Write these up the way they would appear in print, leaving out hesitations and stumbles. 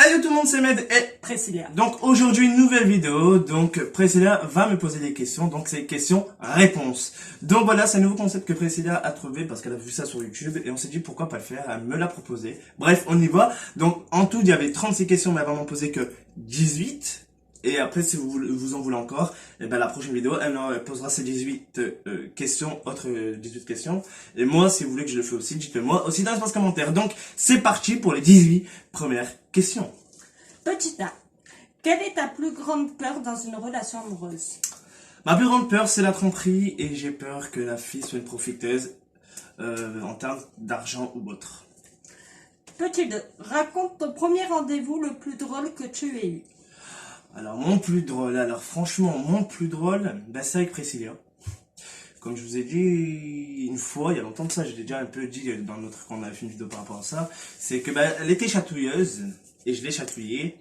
Salut tout le monde, c'est Med et Priscilla. donc aujourd'hui une nouvelle vidéo. Donc Priscilla va me poser des questions, donc c'est questions-réponses. Donc voilà, c'est un nouveau concept que Priscilla a trouvé parce qu'elle a vu ça sur YouTube et on s'est dit pourquoi pas le faire, elle me l'a proposé. Bref, on y va. Donc en tout, il y avait 36 questions, mais elle va m'en poser que 18. Et après, si vous en voulez encore, et ben la prochaine vidéo, elle posera ces 18 questions, autres 18 questions. Et moi, si vous voulez que je le fasse aussi, dites-le moi aussi dans l'espace commentaire. Donc, c'est parti pour les 18 premières questions. Petit A. Quelle est ta plus grande peur dans une relation amoureuse? Ma plus grande peur, c'est la tromperie et j'ai peur que la fille soit une profiteuse en termes d'argent ou autre. Petit 2. Raconte ton premier rendez-vous le plus drôle que tu aies eu. Alors, mon plus drôle, mon plus drôle, ben, c'est avec Priscilla. Comme je vous ai dit une fois, il y a longtemps de ça, je l'ai déjà un peu dit dans notre, quand on avait fait une vidéo par rapport à ça, c'est que ben, elle était chatouilleuse et je l'ai chatouillée.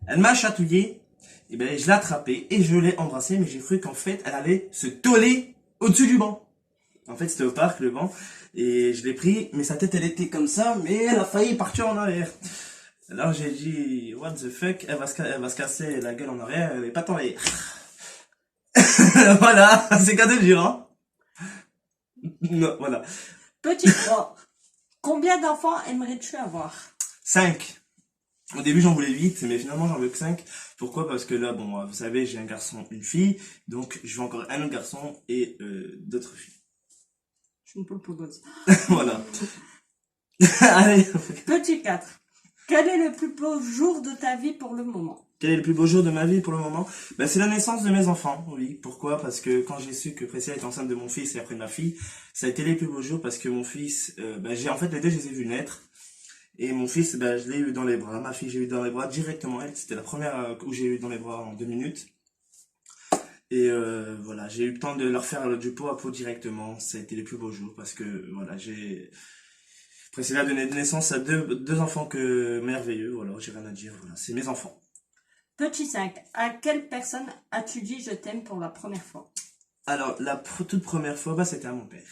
Elle m'a chatouillé, et ben je l'ai attrapée et je l'ai embrassée, mais j'ai cru qu'en fait elle allait se toller au-dessus du banc. En fait c'était au parc le banc et je l'ai pris, mais sa tête elle était comme ça, mais elle a failli partir en arrière. Alors j'ai dit what the fuck, elle va se casser la gueule en arrière, elle est pas tombée. Voilà, c'est qu'à te dire hein. Non, voilà. Petit 3. Combien d'enfants aimerais-tu avoir? 5. Au début, j'en voulais 8, mais finalement, j'en veux que 5. Pourquoi? Parce que là, bon, vous savez, j'ai un garçon, une fille, donc je veux encore un autre garçon et d'autres filles. Je me peux le gosse. Voilà. Allez. Petit 4. Quel est le plus beau jour de ta vie pour le moment? Quel est le plus beau jour de ma vie pour le moment? Ben, c'est la naissance de mes enfants, oui. Pourquoi? Parce que quand j'ai su que Priscilla était enceinte de mon fils et après de ma fille, ça a été les plus beaux jours parce que mon fils, en fait, les deux, je les ai vus naître. Et mon fils, ben, je l'ai eu dans les bras. Ma fille, j'ai eu dans les bras directement elle. C'était la première où j'ai eu dans les bras en 2 minutes. Et voilà, j'ai eu le temps de leur faire du pot à pot directement. Ça a été les plus beaux jours parce que voilà, j'ai Priscilla a donné naissance à deux enfants que merveilleux. Voilà, j'ai rien à dire. Voilà, c'est mes enfants. Petit 5. À quelle personne as-tu dit je t'aime pour la première fois? Alors, toute première fois, bah, c'était à mon père.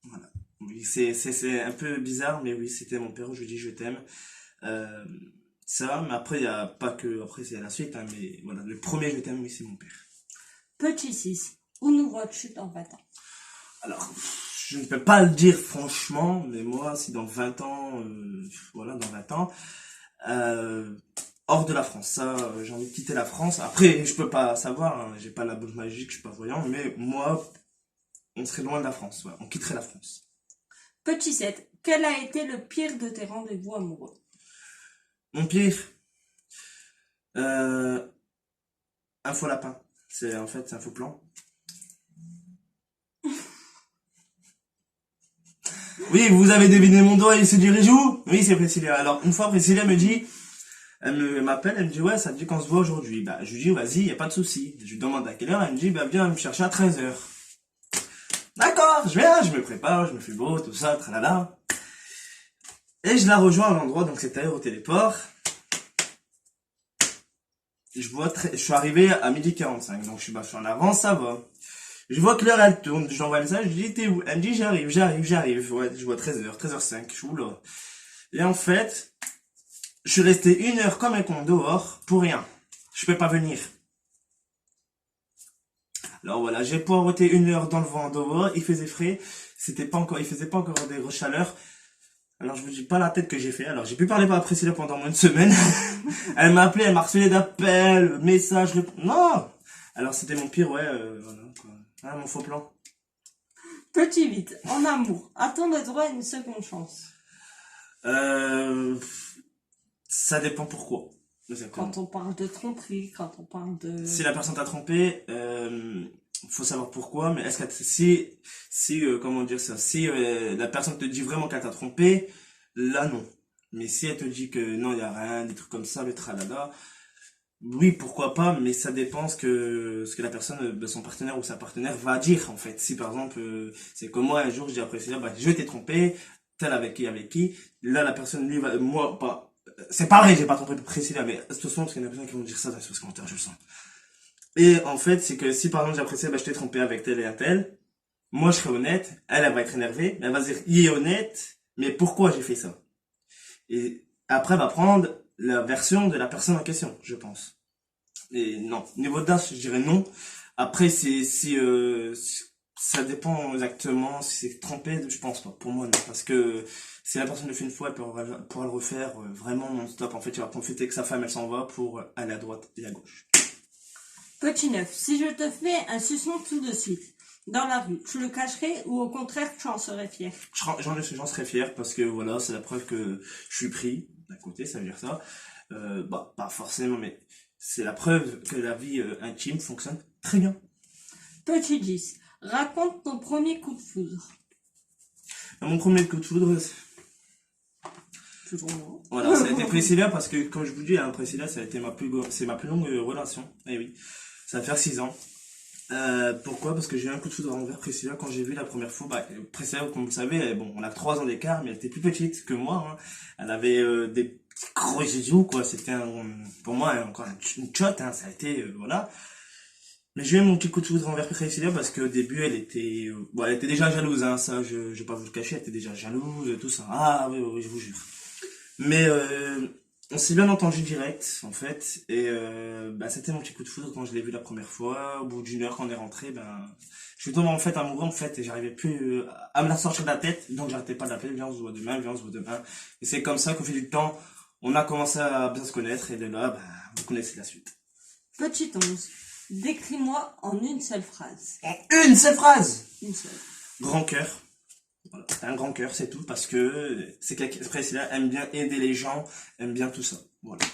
Voilà. Oui, c'est un peu bizarre, mais oui, c'était mon père où je lui dis je t'aime. Euh, Ça, mais après, il y a pas que, après, c'est la suite, hein, mais voilà, le premier je t'aime, oui, c'est mon père. Petit 6. Où nous vois-tu dans 20 ans? Alors, je ne peux pas le dire franchement, mais moi, si dans 20 ans, voilà, dans 20 ans, euh, hors de la France, ça, j'ai envie de quitter la France. Après, je peux pas savoir, hein, j'ai pas la boule magique, je suis pas voyant, mais moi, on serait loin de la France, ouais, on quitterait la France. Petit 7. Quel a été le pire de tes rendez-vous amoureux? Mon pire, euh, un faux lapin. C'est un faux plan. Oui, vous avez deviné mon doigt, il se dirige où? Oui, c'est Priscilla. Alors, une fois, Priscilla me dit, elle m'appelle, elle me dit, ouais, ça te dit qu'on se voit aujourd'hui. Bah, je lui dis, vas-y, y a pas de souci. Je lui demande à quelle heure, elle me dit, bah, viens me chercher à 13h. D'accord, je viens, je me prépare, je me fais beau, tout ça, tralala. Et je la rejoins à l'endroit, donc c'était Aérotéléport. Je suis arrivé à 12h45, donc je suis en avance, ça va. Je vois que l'heure elle tourne, j'envoie un message, je dis t'es où? Elle me dit j'arrive. Ouais, je vois 13h, 13h05, je suis où là? Et en fait, je suis resté 1 heure comme un con dehors pour rien. Je peux pas venir. Alors voilà, j'ai poireauté 1 heure dans le vent dehors, il faisait frais, il faisait pas encore des grosses chaleurs. Alors je vous dis pas la tête que j'ai fait. Alors j'ai pu parler par Priscilla pendant moins de semaine. Elle m'a appelé, elle m'a harcelé d'appels, messages, non. Alors c'était mon pire, ouais, voilà quoi. Ah, mon faux plan. Petit 8. En amour, a-t-on le droit à une seconde chance? Euh, Ça dépend pourquoi. Exactement. Quand on parle de tromperie, quand on parle de... Si la personne t'a trompé, faut savoir pourquoi. Mais est-ce que comment dire ça, si la personne te dit vraiment qu'elle t'a trompé, là non. Mais si elle te dit que non, il y a rien, des trucs comme ça, le tralala, oui, pourquoi pas. Mais ça dépend ce que la personne, son partenaire ou sa partenaire va dire en fait. Si par exemple, c'est comme moi un jour, je dis à Priscilla, bah je t'ai trompé, tel avec qui. Là la personne lui va, moi pas. C'est pareil, j'ai pas trompé Priscilla, mais de toute façon, parce qu'il y en a personne qui vont dire ça dans les commentaires, je le sens. Et en fait, c'est que si par exemple j'apprécie, bah, je t'ai trompé avec tel et un tel, moi je serai honnête, elle va être énervée, mais elle va se dire, il est honnête, mais pourquoi j'ai fait ça? Et après, elle va prendre la version de la personne en question, je pense. Et non, niveau d'âge, je dirais non. Après, ça dépend exactement si c'est trompé, je pense pas. Pour moi, non. Parce que si la personne le fait une fois, pourra le refaire vraiment non-stop. En fait, il va profiter que sa femme, elle s'en va pour aller à droite et à gauche. Petit 9. Si je te fais un suçon tout de suite, dans la rue, tu le cacherais ou au contraire, tu en serais fier? J'en serais fier parce que voilà, c'est la preuve que je suis pris. D'un côté, ça veut dire ça. Bah, pas forcément, mais c'est la preuve que la vie intime fonctionne très bien. Petit 10. Raconte ton premier coup de foudre. Mon premier coup de foudre, Toujours moi. voilà, ça a été Priscilla parce que, comme je vous dis, hein, Priscilla, c'est ma plus longue relation. Eh oui, ça va faire 6 ans. Pourquoi? Parce que j'ai eu un coup de foudre envers Priscilla quand j'ai vu la première fois. Bah, Priscilla, comme vous le savez, bon, on a 3 ans d'écart, mais elle était plus petite que moi. Hein. Elle avait des petits gros joujoux, quoi. Pour moi, encore une chotte, hein. Ça a été, voilà. Mais j'ai eu mon petit coup de foudre envers Priscilla parce qu'au début, bon, elle était déjà jalouse, hein. Ça, je vais pas vous le cacher, elle était déjà jalouse, tout ça. Ah oui, oui, oui, je vous jure. Mais on s'est bien entendu direct, en fait. Et bah, c'était mon petit coup de foudre quand je l'ai vu la première fois. Au bout d'une heure, quand on est rentré, ben, je suis tombé en fait amoureux, en fait, et j'arrivais plus à me la sortir de la tête. Donc j'arrêtais pas de l'appeler, viens, on se voit demain, viens, on se voit demain. Et c'est comme ça qu'au fil du temps, on a commencé à bien se connaître. Et de là, ben, vous connaissez la suite. Petit 11. Décris-moi en une seule phrase. En une seule phrase! Une seule. Grand cœur. Voilà. Un grand cœur, c'est tout, parce que c'est Priscilla aime bien aider les gens, aime bien tout ça. Voilà.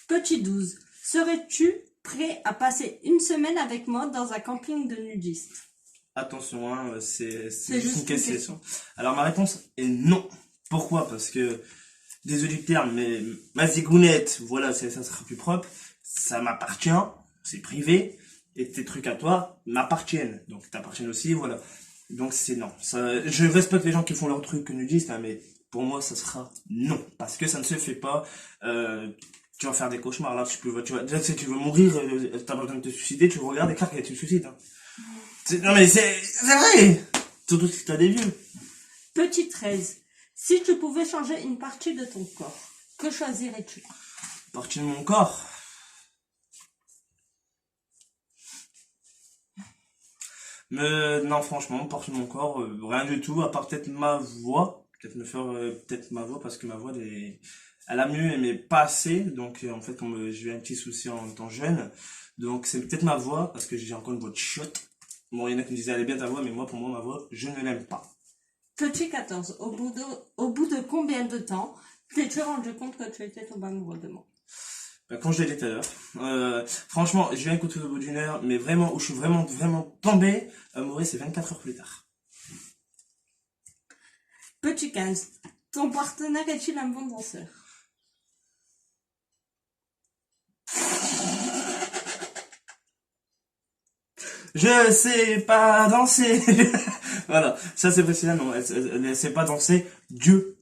Petit 12. Serais-tu prêt à passer une semaine avec moi dans un camping de nudistes? Attention, hein, c'est C'est juste juste une une question. Alors ma réponse est non. Pourquoi? Parce que, désolé du terme, mais ma zigounette, voilà, ça sera plus propre, ça m'appartient, c'est privé, et tes trucs à toi m'appartiennent, donc t'appartiennent aussi, voilà. Donc c'est non. Je respecte les gens qui font leurs trucs nudistes, hein, mais pour moi ça sera non, parce que ça ne se fait pas. Tu vas faire des cauchemars là, déjà si tu veux mourir, t'as pas besoin de te suicider, tu regardes et clac, et tu te suicides. Hein. Non mais c'est vrai. Surtout si t'as des vieux. Petit 13. Si tu pouvais changer une partie de ton corps, que choisirais-tu? Partie de mon corps. Mais non, franchement, partie de mon corps, rien du tout, à part peut-être ma voix. Peut-être me faire peut-être ma voix parce que ma voix elle a mieux mais pas assez. Donc en fait, j'ai eu un petit souci en étant jeune. Donc c'est peut-être ma voix parce que j'ai encore une voix de chiotte. Bon, il y en a qui me disaient elle est bien ta voix, mais moi pour moi ma voix, je ne l'aime pas. Petit 14. Au bout de combien de temps t'es-tu rendu compte que tu étais tombé amoureux de moi? Quand je l'ai dit tout à l'heure. Franchement, j'ai eu un coup de foudre au bout d'une heure, mais vraiment, où je suis vraiment, vraiment tombé, amoureux, c'est 24 heures plus tard. Petit 15. Ton partenaire est-il un bon danseur? Je sais pas danser. Voilà, ça c'est précis, non, elle sait pas danser du tout.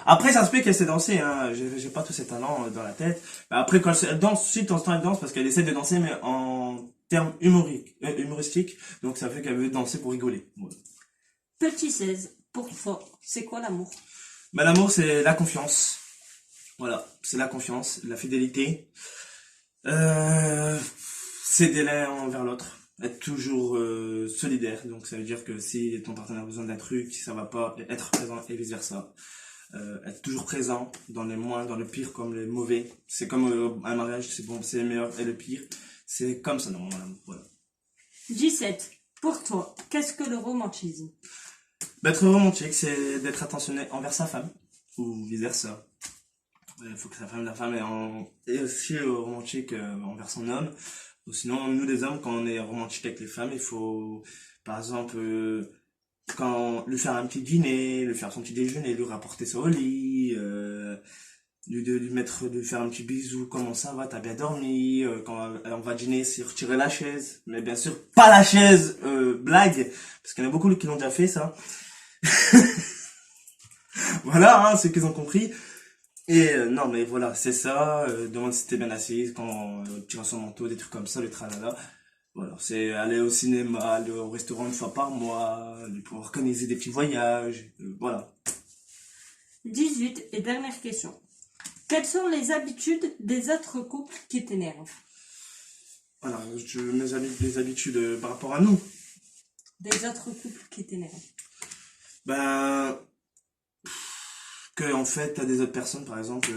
Après, ça se peut qu'elle sait danser, hein. J'ai pas tous ces talents dans la tête. Mais après, quand elle danse, si de temps en temps elle danse parce qu'elle essaie de danser, mais en termes humoristiques. Donc ça fait qu'elle veut danser pour rigoler. Voilà. Petit 16. Pour toi, c'est quoi l'amour? Bah, l'amour, c'est la confiance. Voilà, c'est la confiance, la fidélité. S'aider l'un envers l'autre. Être toujours solidaire. Donc ça veut dire que si ton partenaire a besoin d'un truc, si ça va pas, être présent et vice versa. Être toujours présent dans les moins, dans le pire comme les mauvais. C'est comme un mariage, c'est bon, c'est le meilleur et le pire. C'est comme ça normalement l'amour. Voilà. 17. Pour toi, qu'est-ce que le romantisme? Être romantique, c'est d'être attentionné envers sa femme ou vice versa. Il faut que la femme est aussi romantique envers son homme. Ou sinon, nous les hommes, quand on est romantique avec les femmes, il faut, par exemple, quand lui faire un petit dîner, lui faire son petit déjeuner, lui rapporter ça au lit, lui faire un petit bisou, comment ça va, t'as bien dormi, quand on va dîner, c'est retirer la chaise, mais bien sûr pas la chaise, blague, parce qu'il y en a beaucoup qui l'ont déjà fait ça. Voilà, hein, ceux qui ont compris. Et non, mais voilà, c'est ça. Demande si t'es bien assise quand tu as son manteau, des trucs comme ça, le tralala. Voilà, c'est aller au cinéma, aller au restaurant une fois par mois, pour organiser des petits voyages. Voilà. 18. Et dernière question. Quelles sont les habitudes des autres couples qui t'énervent? Voilà, les habitudes par rapport à nous. Des autres couples qui t'énervent. Ben, que en fait, t'as des autres personnes, par exemple,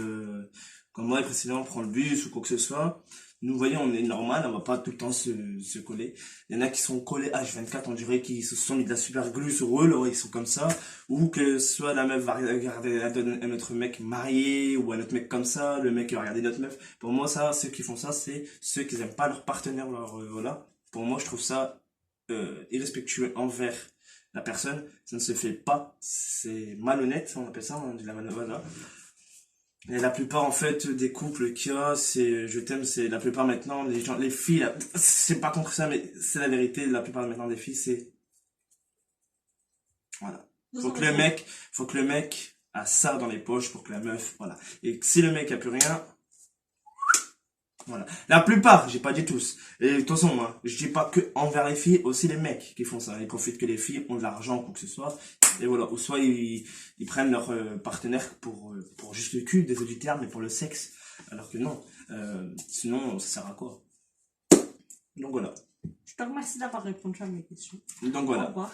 comme moi précédemment, prend le bus ou quoi que ce soit. Nous, vous voyez, on est normal, on va pas tout le temps se coller. Il y en a qui sont collés H24, on dirait qu'ils se sont mis de la super glue sur eux, là, ils sont comme ça. Ou que soit la meuf va regarder un autre mec marié, ou un autre mec comme ça, le mec va regarder l'autre meuf. Pour moi, ça, ceux qui font ça, c'est ceux qui n'aiment pas leur partenaire, voilà. Pour moi, je trouve ça irrespectueux envers la personne. Ça ne se fait pas, c'est malhonnête, on appelle ça, on dit la malhonnête, voilà. Et la plupart, en fait, des couples qu'il y a, c'est, je t'aime, c'est la plupart maintenant, les gens, les filles, là, c'est pas contre ça, mais c'est la vérité, la plupart maintenant des filles, c'est, voilà. Faut que le mec a ça dans les poches pour que la meuf, voilà. Et si le mec a plus rien, voilà. La plupart, j'ai pas dit tous. Et attention, moi, je dis pas que envers les filles, aussi les mecs qui font ça. Ils profitent que les filles ont de l'argent ou quoi que ce soit. Et voilà. Ou soit ils prennent leur partenaire pour juste le cul, désolé du terme, mais pour le sexe. Alors que non. Sinon, ça sert à quoi? Donc voilà. Je te remercie d'avoir répondu à mes questions. Donc Au voilà. revoir.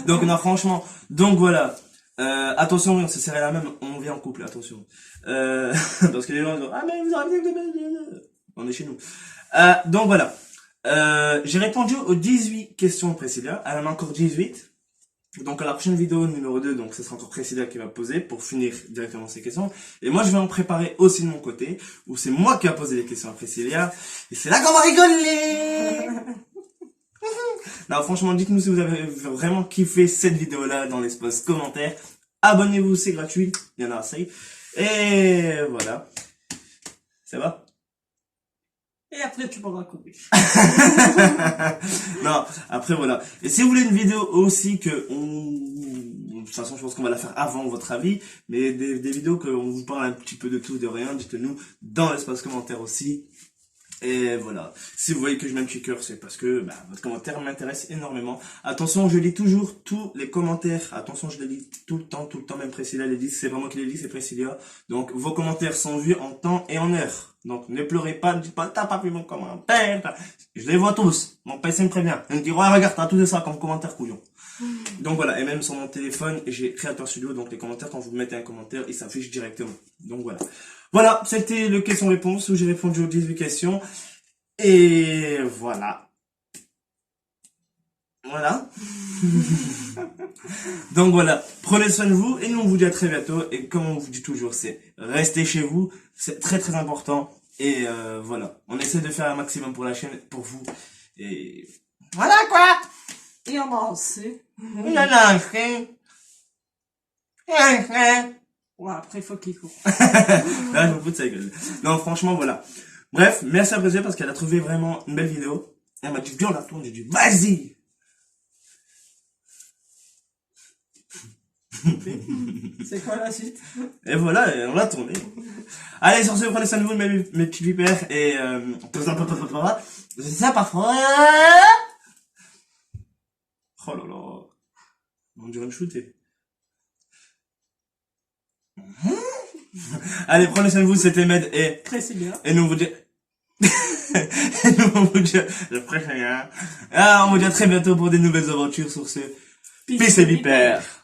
Donc non, franchement. Donc voilà. Attention, oui, on se serrait la même, on vit en couple, attention. Parce que les gens disent, ah mais vous arrêtez de... On est chez nous. Donc voilà. J'ai répondu aux 18 questions de Priscilla. Elle en a encore 18. Donc à la prochaine vidéo numéro 2, donc ce sera encore Priscilla qui va poser pour finir directement ces questions. Et moi je vais en préparer aussi de mon côté, où c'est moi qui va poser les questions à Priscilla. Et c'est là qu'on va rigoler. Non, franchement, dites-nous si vous avez vraiment kiffé cette vidéo-là dans l'espace commentaire. Abonnez-vous, c'est gratuit. Il y en a assez. Et voilà. Ça va? Et après, tu pourras couper. Non, après voilà. Et si vous voulez une vidéo aussi de toute façon, je pense qu'on va la faire avant votre avis, mais des vidéos qu'on vous parle un petit peu de tout, de rien, dites-nous dans l'espace commentaire aussi. Et voilà. Si vous voyez que je mets un petit cœur, c'est parce que votre commentaire m'intéresse énormément. Attention, je lis toujours tous les commentaires. Attention, je les lis tout le temps, même Priscilla les lit. C'est pas moi qui les lis, c'est Priscilla. Donc, vos commentaires sont vus en temps et en heure. Donc, ne pleurez pas, ne dites pas, t'as pas vu mon commentaire. Je les vois tous. Mon PC me prévient. Il me dit, ouais, regarde, t'as tout ça comme commentaire couillon. Donc voilà, et même sur mon téléphone, j'ai Creator Studio, donc les commentaires, quand vous mettez un commentaire, ils s'affichent directement. Donc voilà. Voilà, c'était le question-réponse où j'ai répondu aux 18 questions. Et voilà. Voilà. Donc voilà, prenez soin de vous et nous on vous dit à très bientôt. Et comme on vous dit toujours, c'est restez chez vous, c'est très très important. Et voilà, on essaie de faire un maximum pour la chaîne, pour vous. Et voilà quoi. Et on va lancer. Il y en a un chien. Il y a un chien. Ouais, après, il faut qu'il court. Là, je me fous de sa gueule. Non, franchement, voilà. Bref, merci à Brésil parce qu'elle a trouvé vraiment une belle vidéo. Elle m'a dit, viens, on la tourne. J'ai dit, vas-y. C'est quoi la suite? Et voilà, on l'a tourné. Allez, sur ce, prenez soin de vous, mes petits vipères. Et, c'est ça parfois. Oh là là. On dirait me shooter. Allez, prenez soin de vous, c'était Med et Priscilla. Et nous on vous dit le prochain. On vous dit à très bientôt pour des nouvelles aventures sur ce Peace et Vipère.